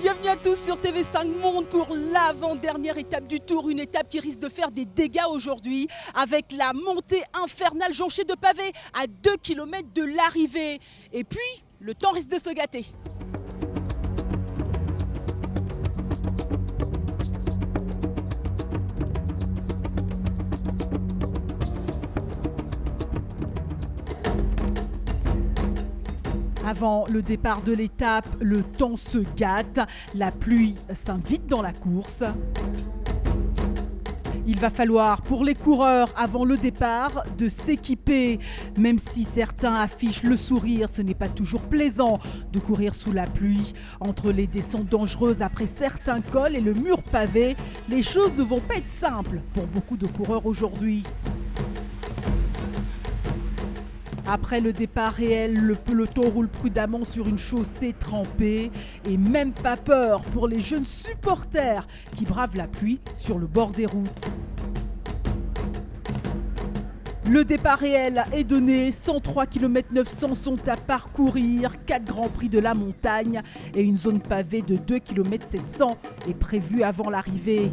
bienvenue à tous sur TV5 Monde pour l'avant-dernière étape du Tour. Une étape qui risque de faire des dégâts aujourd'hui avec la montée infernale jonchée de pavés à 2 km de l'arrivée. Et puis, le temps risque de se gâter. Avant le départ de l'étape, le temps se gâte, la pluie s'invite dans la course. Il va falloir pour les coureurs avant le départ de s'équiper. Même si certains affichent le sourire, ce n'est pas toujours plaisant de courir sous la pluie. Entre les descentes dangereuses après certains cols et le mur pavé, les choses ne vont pas être simples pour beaucoup de coureurs aujourd'hui. Après le départ réel, le peloton roule prudemment sur une chaussée trempée et même pas peur pour les jeunes supporters qui bravent la pluie sur le bord des routes. Le départ réel est donné, 103 km 900 sont à parcourir, 4 grands prix de la montagne et une zone pavée de 2 km 700 est prévue avant l'arrivée.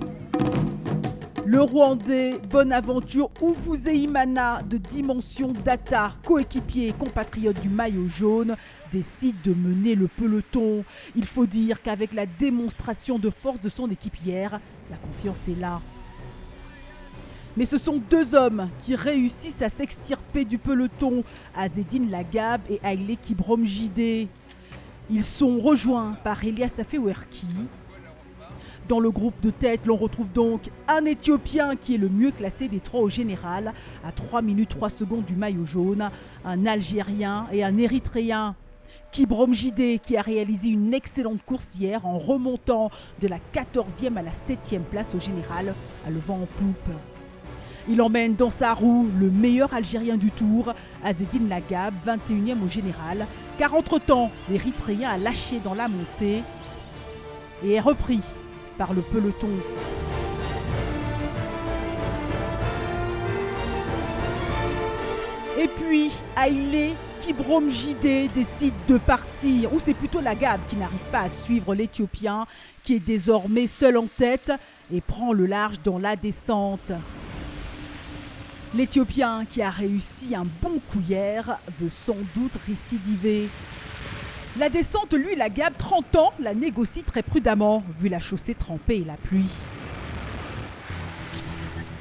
Le Rwandais Bonaventure Uvuzeyimana de Dimension Data, coéquipier et compatriote du maillot jaune, décide de mener le peloton. Il faut dire qu'avec la démonstration de force de son équipière, la confiance est là. Mais ce sont deux hommes qui réussissent à s'extirper du peloton, Azzedine Lagab et Haile Kipbromjide. Ils sont rejoints par Elias Afewerki. Dans le groupe de tête, l'on retrouve donc un Éthiopien qui est le mieux classé des trois au général, à 3 minutes 3 secondes du maillot jaune, un Algérien et un Érythréen. Kipbromjide qui a réalisé une excellente course hier en remontant de la 14e à la 7e place au général, à le vent en poupe. Il emmène dans sa roue le meilleur Algérien du Tour, Azzedine Lagab, 21e au général, car entre-temps, l'Érythréen a lâché dans la montée et est repris par le peloton. Et puis, Haile Kipbromjide décide de partir, ou c'est plutôt Lagab qui n'arrive pas à suivre l'Éthiopien, qui est désormais seul en tête et prend le large dans la descente. L'Éthiopien qui a réussi un bon coup hier veut sans doute récidiver. La descente, lui, Lagab, 30 ans, la négocie très prudemment, vu la chaussée trempée et la pluie.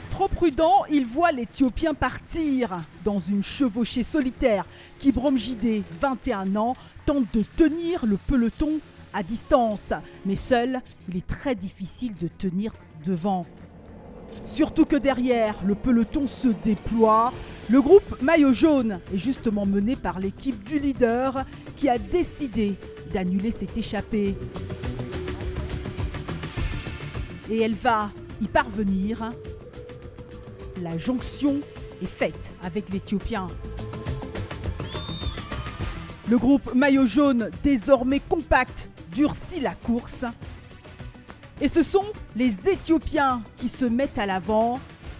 Trop prudent, il voit l'Éthiopien partir dans une chevauchée solitaire. Kipbromjide, 21 ans, tente de tenir le peloton à distance. Mais seul, il est très difficile de tenir devant. Surtout que derrière, le peloton se déploie. Le groupe maillot jaune est justement mené par l'équipe du leader qui a décidé d'annuler cette échappée. Et elle va y parvenir. La jonction est faite avec l'Éthiopien. Le groupe maillot jaune, désormais compact, durcit la course. Et ce sont les Éthiopiens qui se mettent à l'avant.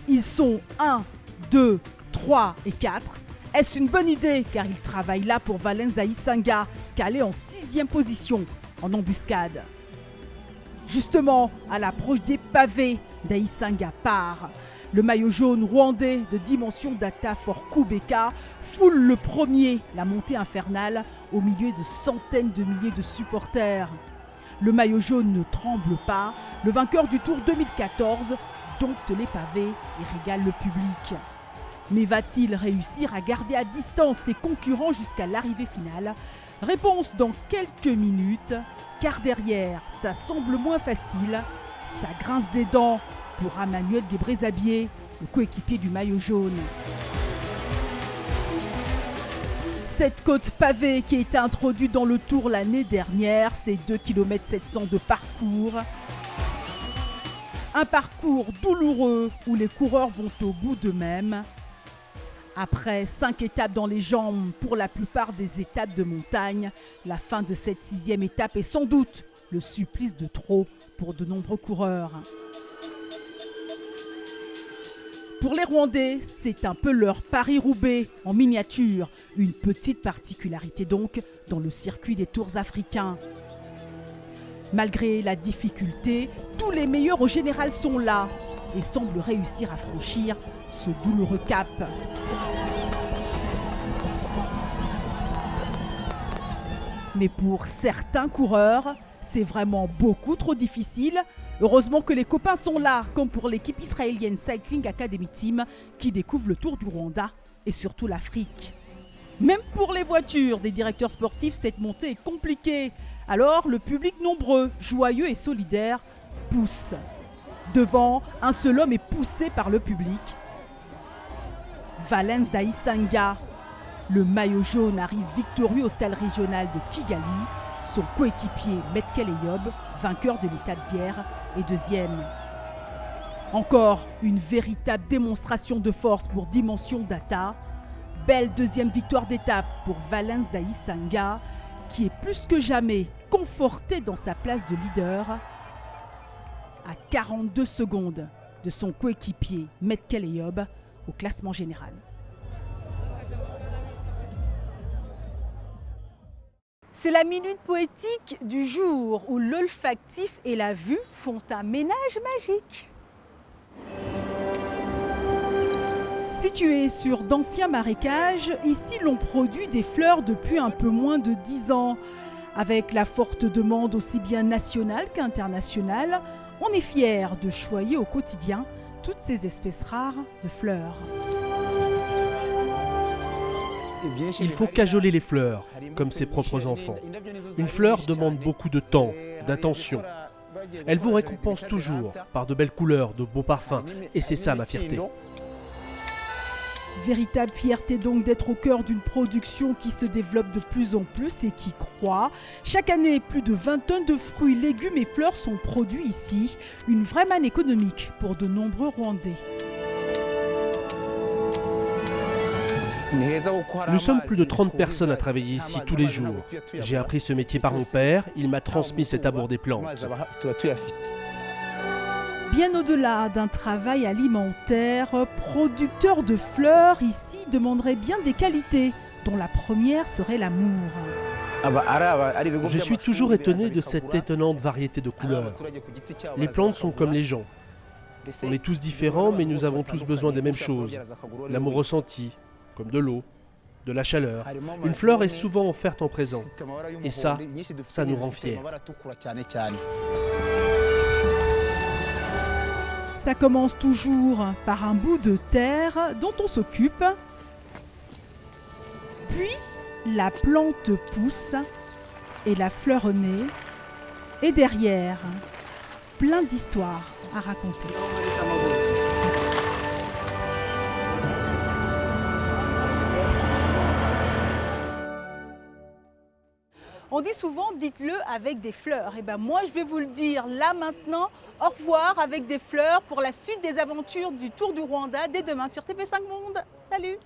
Ils sont 1, 2, 3 et 4. Est-ce une bonne idée? Car ils travaillent là pour Valenza Isanga, calé en 6e position en embuscade. Justement, à l'approche des pavés, Daisanga part. Le maillot jaune rwandais de Dimension Data for Kubeka foule le premier la montée infernale au milieu de centaines de milliers de supporters. Le maillot jaune ne tremble pas. Le vainqueur du Tour 2014 dompte les pavés et régale le public. Mais va-t-il réussir à garder à distance ses concurrents jusqu'à l'arrivée finale? Réponse dans quelques minutes, car derrière, ça semble moins facile. Ça grince des dents pour Emmanuel Gebrezabier, le coéquipier du maillot jaune. Cette côte pavée qui a été introduite dans le Tour l'année dernière, c'est 2 km 700 de parcours. Un parcours douloureux où les coureurs vont au bout d'eux-mêmes. Après 5 étapes dans les jambes pour la plupart des étapes de montagne, la fin de cette 6e étape est sans doute le supplice de trop pour de nombreux coureurs. Pour les Rwandais, c'est un peu leur Paris-Roubaix en miniature. Une petite particularité donc dans le circuit des Tours africains. Malgré la difficulté, tous les meilleurs au général sont là et semblent réussir à franchir ce douloureux cap. Mais pour certains coureurs, c'est vraiment beaucoup trop difficile. Heureusement que les copains sont là, comme pour l'équipe israélienne Cycling Academy Team qui découvre le Tour du Rwanda et surtout l'Afrique. Même pour les voitures des directeurs sportifs, cette montée est compliquée. Alors le public nombreux, joyeux et solidaire pousse. Devant, un seul homme est poussé par le public. Valens Daïsanga. Le maillot jaune arrive victorieux au stade régional de Kigali. Son coéquipier Metkel Eyob, vainqueur de l'étape d'hier, est deuxième. Encore une véritable démonstration de force pour Dimension Data. Belle deuxième victoire d'étape pour Valens Daïsanga, qui est plus que jamais conforté dans sa place de leader à 42 secondes de son coéquipier Metkel Eyob au classement général. C'est la minute poétique du jour où l'olfactif et la vue font un ménage magique. Situé sur d'anciens marécages, ici l'on produit des fleurs depuis un peu moins de 10 ans. Avec la forte demande aussi bien nationale qu'internationale, on est fiers de choyer au quotidien toutes ces espèces rares de fleurs. Il faut cajoler les fleurs, comme ses propres enfants. Une fleur demande beaucoup de temps, d'attention. Elle vous récompense toujours par de belles couleurs, de beaux parfums, et c'est ça ma fierté. Véritable fierté donc d'être au cœur d'une production qui se développe de plus en plus et qui croît. Chaque année, plus de 20 tonnes de fruits, légumes et fleurs sont produits ici. Une vraie manne économique pour de nombreux Rwandais. Nous sommes plus de 30 personnes à travailler ici tous les jours. J'ai appris ce métier par mon père, il m'a transmis cet amour des plantes. Bien au-delà d'un travail alimentaire, producteur de fleurs ici demanderait bien des qualités, dont la première serait l'amour. Je suis toujours étonné de cette étonnante variété de couleurs. Les plantes sont comme les gens. On est tous différents, mais nous avons tous besoin des mêmes choses. L'amour ressenti, comme de l'eau, de la chaleur. Une fleur est souvent offerte en présent. Et ça nous rend fiers. Ça commence toujours par un bout de terre dont on s'occupe. Puis, la plante pousse et la fleur naît. Et derrière, plein d'histoires à raconter. On dit souvent, dites-le avec des fleurs. Et ben moi, je vais vous le dire là maintenant. Au revoir avec des fleurs pour la suite des aventures du Tour du Rwanda dès demain sur TP5 Monde. Salut!